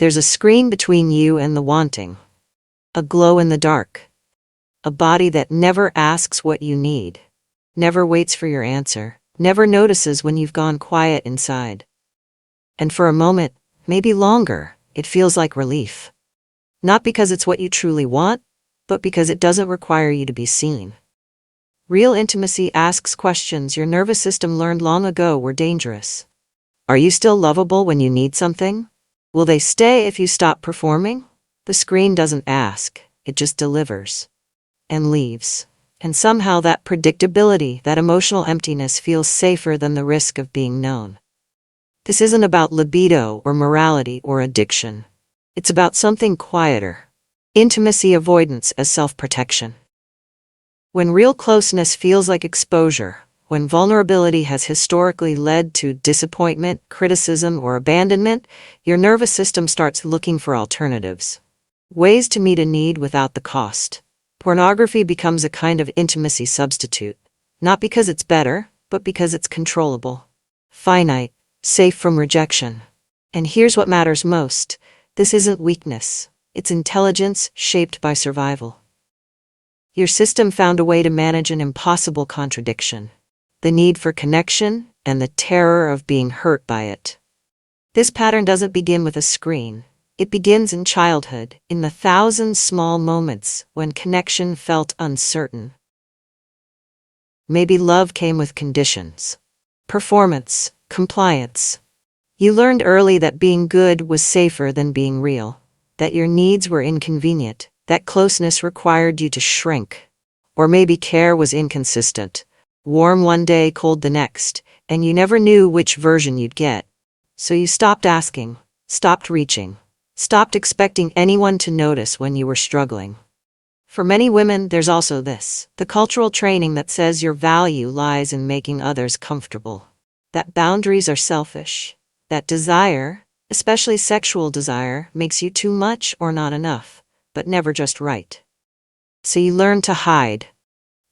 There's a screen between you and the wanting. A glow in the dark. A body that never asks what you need. Never waits for your answer. Never notices when you've gone quiet inside. And for a moment, maybe longer, it feels like relief. Not because it's what you truly want, but because it doesn't require you to be seen. Real intimacy asks questions your nervous system learned long ago were dangerous. Are you still lovable when you need something? Will they stay if you stop performing? The screen doesn't ask, it just delivers. And leaves. And somehow that predictability, that emotional emptiness feels safer than the risk of being known. This isn't about libido or morality or addiction. It's about something quieter. Intimacy avoidance as self-protection. When real closeness feels like exposure, when vulnerability has historically led to disappointment, criticism, or abandonment, your nervous system starts looking for alternatives. Ways to meet a need without the cost. Pornography becomes a kind of intimacy substitute, not because it's better, but because it's controllable. Finite, safe from rejection. And here's what matters most. This isn't weakness. It's intelligence shaped by survival. Your system found a way to manage an impossible contradiction. The need for connection and the terror of being hurt by it. This pattern doesn't begin with a screen. It begins in childhood, in the thousand small moments when connection felt uncertain. Maybe love came with conditions. Performance, compliance. You learned early that being good was safer than being real, that your needs were inconvenient, that closeness required you to shrink. Or maybe care was inconsistent, warm one day, cold the next, and you never knew which version you'd get. So you stopped asking, stopped reaching. Stopped expecting anyone to notice when you were struggling. For many women, there's also this, the cultural training that says your value lies in making others comfortable. That boundaries are selfish. That desire, especially sexual desire, makes you too much or not enough, but never just right. So you learn to hide,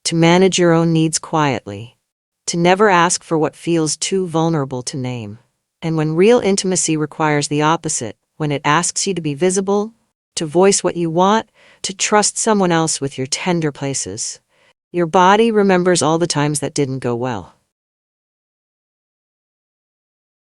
to manage your own needs quietly, to never ask for what feels too vulnerable to name. And when real intimacy requires the opposite, when it asks you to be visible, to voice what you want, to trust someone else with your tender places, your body remembers all the times that didn't go well.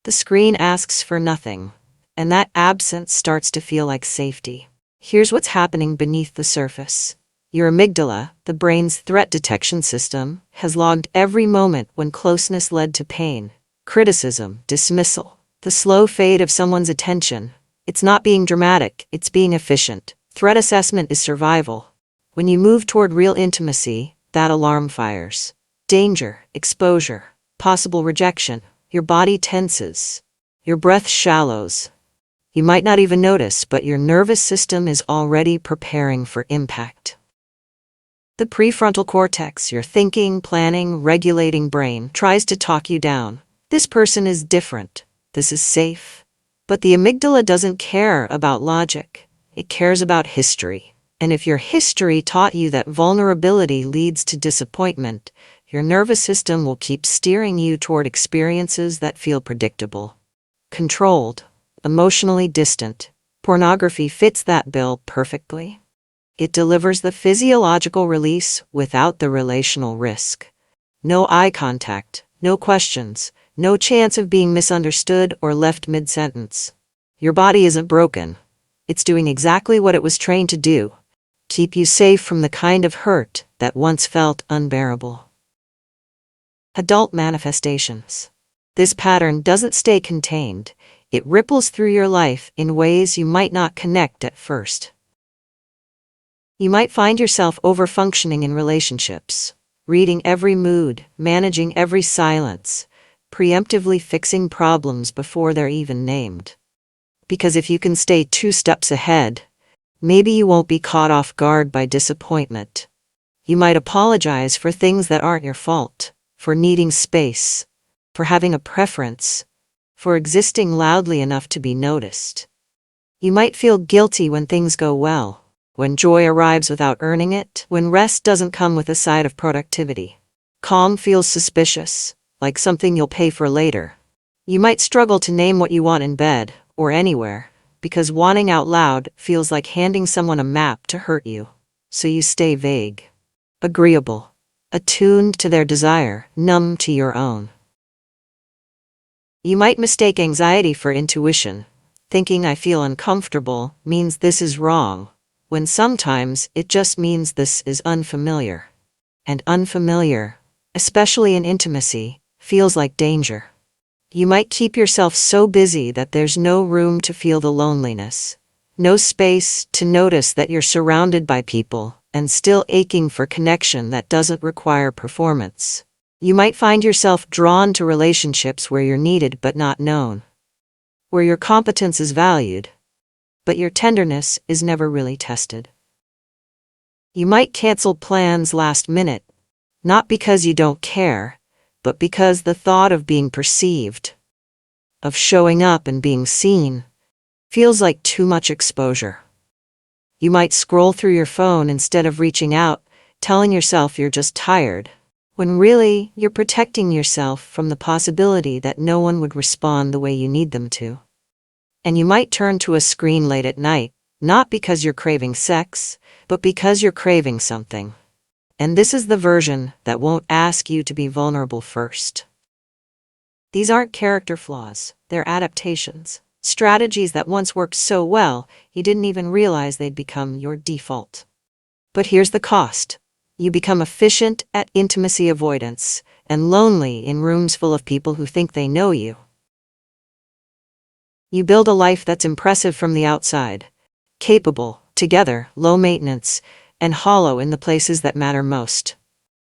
The screen asks for nothing, and that absence starts to feel like safety. Here's what's happening beneath the surface. Your amygdala, the brain's threat detection system, has logged every moment when closeness led to pain, criticism, dismissal, the slow fade of someone's attention. It's not being dramatic, it's being efficient. Threat assessment is survival. When you move toward real intimacy, that alarm fires. Danger, exposure, possible rejection. Your body tenses. Your breath shallows. You might not even notice, but your nervous system is already preparing for impact. The prefrontal cortex, your thinking, planning, regulating brain, tries to talk you down. This person is different. This is safe. But the amygdala doesn't care about logic. It cares about history. And if your history taught you that vulnerability leads to disappointment, your nervous system will keep steering you toward experiences that feel predictable. Controlled, emotionally distant. Pornography fits that bill perfectly. It delivers the physiological release without the relational risk. No eye contact, no questions. No chance of being misunderstood or left mid-sentence. Your body isn't broken. It's doing exactly what it was trained to do. Keep you safe from the kind of hurt that once felt unbearable. Adult manifestations. This pattern doesn't stay contained. It ripples through your life in ways you might not connect at first. You might find yourself overfunctioning in relationships, reading every mood, managing every silence, preemptively fixing problems before they're even named. Because if you can stay 2 steps ahead, maybe you won't be caught off guard by disappointment. You might apologize for things that aren't your fault, for needing space, for having a preference, for existing loudly enough to be noticed. You might feel guilty when things go well, when joy arrives without earning it, when rest doesn't come with a side of productivity. Calm feels suspicious, like something you'll pay for later. You might struggle to name what you want in bed, or anywhere. because wanting out loud feels like handing someone a map to hurt you. So you stay vague, agreeable, attuned to their desire, numb to your own. You might mistake anxiety for intuition, thinking I feel uncomfortable means this is wrong, when sometimes it just means this is unfamiliar. And unfamiliar, especially in intimacy, feels like danger. You might keep yourself so busy that there's no room to feel the loneliness, no space to notice that you're surrounded by people, and still aching for connection that doesn't require performance. You might find yourself drawn to relationships where you're needed but not known, where your competence is valued, but your tenderness is never really tested. You might cancel plans last minute, not because you don't care, but because the thought of being perceived, of showing up and being seen, feels like too much exposure. You might scroll through your phone instead of reaching out, telling yourself you're just tired, when really you're protecting yourself from the possibility that no one would respond the way you need them to. And you might turn to a screen late at night, not because you're craving sex, but because you're craving something. And this is the version that won't ask you to be vulnerable first. These aren't character flaws, they're adaptations, strategies that once worked so well, you didn't even realize they'd become your default. But here's the cost. You become efficient at intimacy avoidance and lonely in rooms full of people who think they know you. You build a life that's impressive from the outside, capable, together, low maintenance, and hollow in the places that matter most.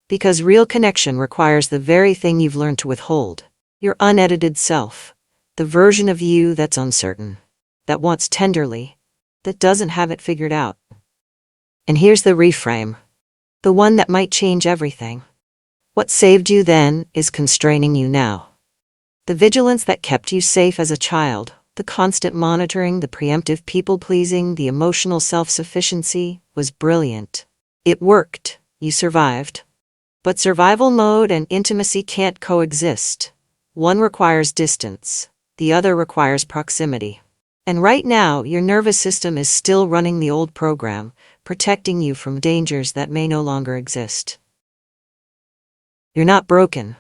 Because real connection requires the very thing you've learned to withhold, your unedited self, the version of you that's uncertain, that wants tenderly, that doesn't have it figured out. And here's the reframe, the one that might change everything. What saved you then is constraining you now. The vigilance that kept you safe as a child, the constant monitoring, the preemptive people-pleasing, the emotional self-sufficiency was brilliant. It worked. You survived. But survival mode and intimacy can't coexist. One requires distance. The other requires proximity. And right now, your nervous system is still running the old program, protecting you from dangers that may no longer exist. You're not broken.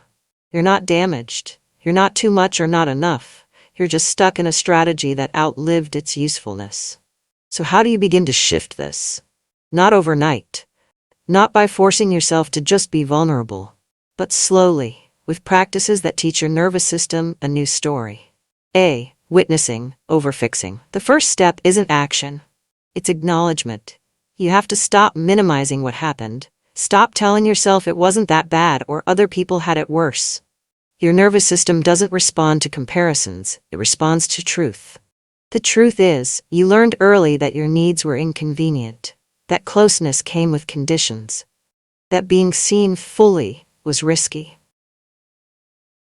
You're not damaged. You're not too much or not enough. You're just stuck in a strategy that outlived its usefulness. So how do you begin to shift this? Not overnight. Not by forcing yourself to just be vulnerable, but slowly, with practices that teach your nervous system a new story. A. Witnessing, overfixing. The first step isn't action. It's acknowledgement. You have to stop minimizing what happened. Stop telling yourself it wasn't that bad or other people had it worse. Your nervous system doesn't respond to comparisons, it responds to truth. The truth is, you learned early that your needs were inconvenient, that closeness came with conditions, that being seen fully was risky.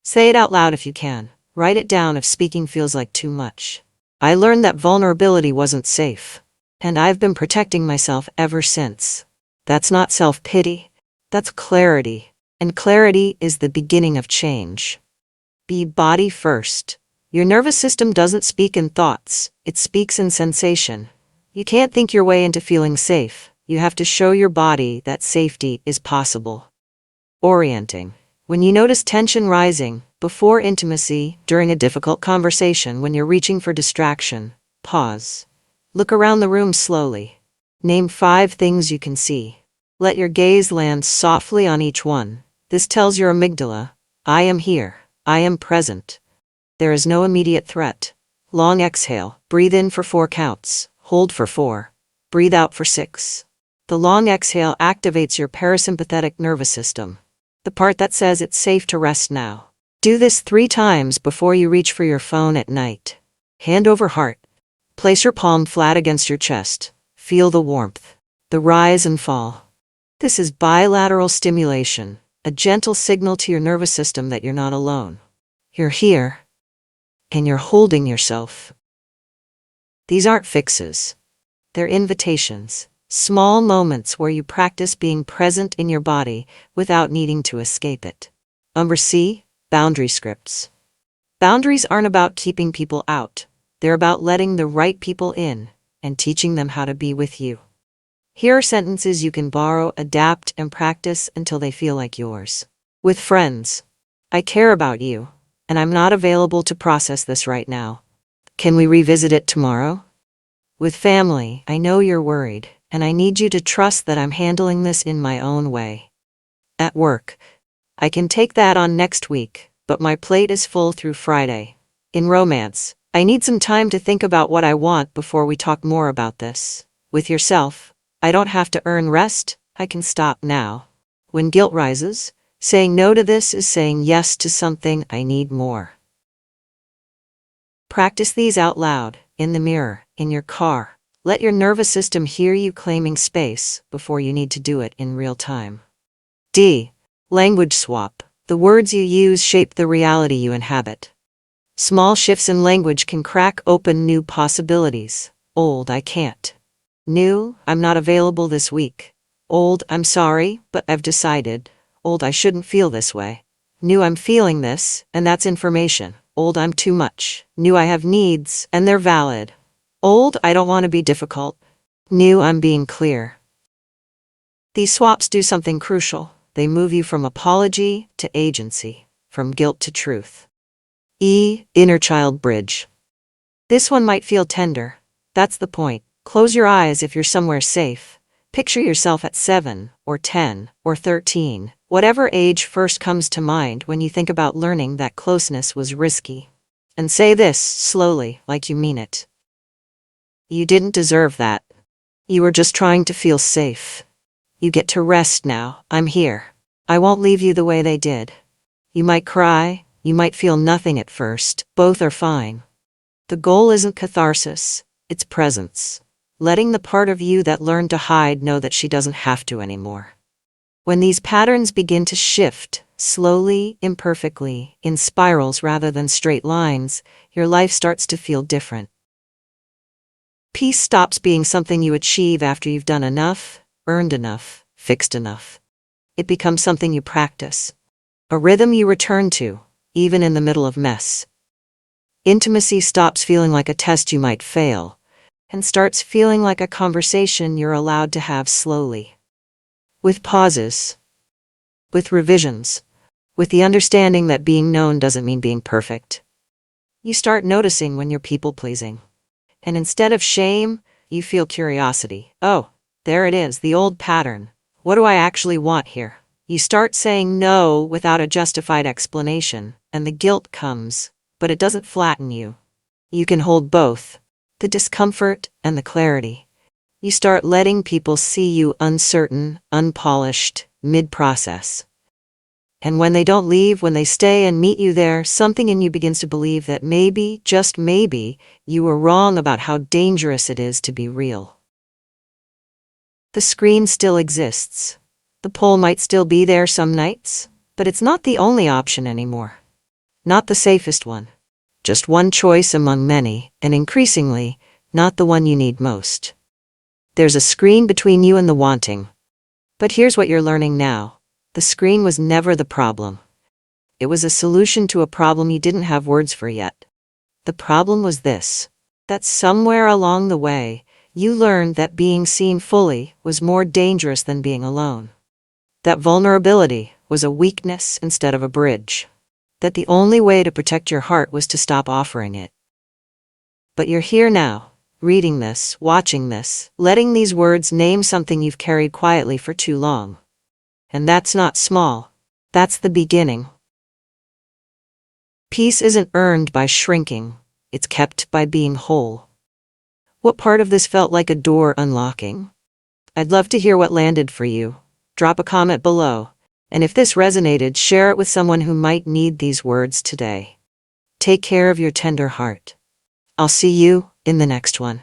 Say it out loud if you can. Write it down if speaking feels like too much. I learned that vulnerability wasn't safe, and I've been protecting myself ever since. That's not self-pity, that's clarity. And clarity is the beginning of change. Be body first. Your nervous system doesn't speak in thoughts, it speaks in sensation. You can't think your way into feeling safe. You have to show your body that safety is possible. Orienting. When you notice tension rising, before intimacy, during a difficult conversation, when you're reaching for distraction, pause. Look around the room slowly. Name 5 things you can see. Let your gaze land softly on each one. This tells your amygdala, I am here, I am present. There is no immediate threat. Long exhale, breathe in for 4 counts, hold for 4, breathe out for 6. The long exhale activates your parasympathetic nervous system, the part that says it's safe to rest now. Do this 3 times before you reach for your phone at night. Hand over heart. Place your palm flat against your chest. Feel the warmth, the rise and fall. This is bilateral stimulation. A gentle signal to your nervous system that you're not alone. You're here, and you're holding yourself. These aren't fixes. They're invitations, small moments where you practice being present in your body without needing to escape it. Number C, boundary scripts. Boundaries aren't about keeping people out. They're about letting the right people in and teaching them how to be with you. Here are sentences you can borrow, adapt, and practice until they feel like yours. With friends, I care about you, and I'm not available to process this right now. Can we revisit it tomorrow? With family, I know you're worried, and I need you to trust that I'm handling this in my own way. At work, I can take that on next week, but my plate is full through Friday. In romance, I need some time to think about what I want before we talk more about this. With yourself, I don't have to earn rest, I can stop now. When guilt rises, saying no to this is saying yes to something I need more. Practice these out loud, in the mirror, in your car. Let your nervous system hear you claiming space before you need to do it in real time. D. Language swap. The words you use shape the reality you inhabit. Small shifts in language can crack open new possibilities. Old, I can't. New, I'm not available this week. Old, I'm sorry, but I've decided. Old, I shouldn't feel this way. New, I'm feeling this, and that's information. Old, I'm too much. New, I have needs, and they're valid. Old, I don't want to be difficult. New, I'm being clear. These swaps do something crucial. They move you from apology to agency, from guilt to truth. E. Inner child bridge. This one might feel tender. That's the point. Close your eyes if you're somewhere safe. Picture yourself at 7, or 10, or 13, whatever age first comes to mind when you think about learning that closeness was risky. And say this slowly, like you mean it. You didn't deserve that. You were just trying to feel safe. You get to rest now. I'm here. I won't leave you the way they did. You might cry, you might feel nothing at first. Both are fine. The goal isn't catharsis, it's presence. Letting the part of you that learned to hide know that she doesn't have to anymore. When these patterns begin to shift, slowly, imperfectly, in spirals rather than straight lines, your life starts to feel different. Peace stops being something you achieve after you've done enough, earned enough, fixed enough. It becomes something you practice. A rhythm you return to, even in the middle of mess. Intimacy stops feeling like a test you might fail, and starts feeling like a conversation you're allowed to have slowly. With pauses. With revisions. With the understanding that being known doesn't mean being perfect. You start noticing when you're people-pleasing. And instead of shame, you feel curiosity. Oh, there it is, the old pattern. What do I actually want here? You start saying no without a justified explanation, and the guilt comes, but it doesn't flatten you. You can hold both, the discomfort and the clarity. You start letting people see you uncertain, unpolished, mid-process. And when they don't leave, when they stay and meet you there, something in you begins to believe that maybe, just maybe, you were wrong about how dangerous it is to be real. The screen still exists. The pole might still be there some nights, but it's not the only option anymore. Not the safest one. Just one choice among many, and increasingly, not the one you need most. There's a screen between you and the wanting. But here's what you're learning now. The screen was never the problem. It was a solution to a problem you didn't have words for yet. The problem was this: that somewhere along the way, you learned that being seen fully was more dangerous than being alone. That vulnerability was a weakness instead of a bridge. That the only way to protect your heart was to stop offering it. But you're here now, reading this, watching this, letting these words name something you've carried quietly for too long. And that's not small. That's the beginning. Peace isn't earned by shrinking. It's kept by being whole. What part of this felt like a door unlocking? I'd love to hear what landed for you. Drop a comment below. And if this resonated, share it with someone who might need these words today. Take care of your tender heart. I'll see you in the next one.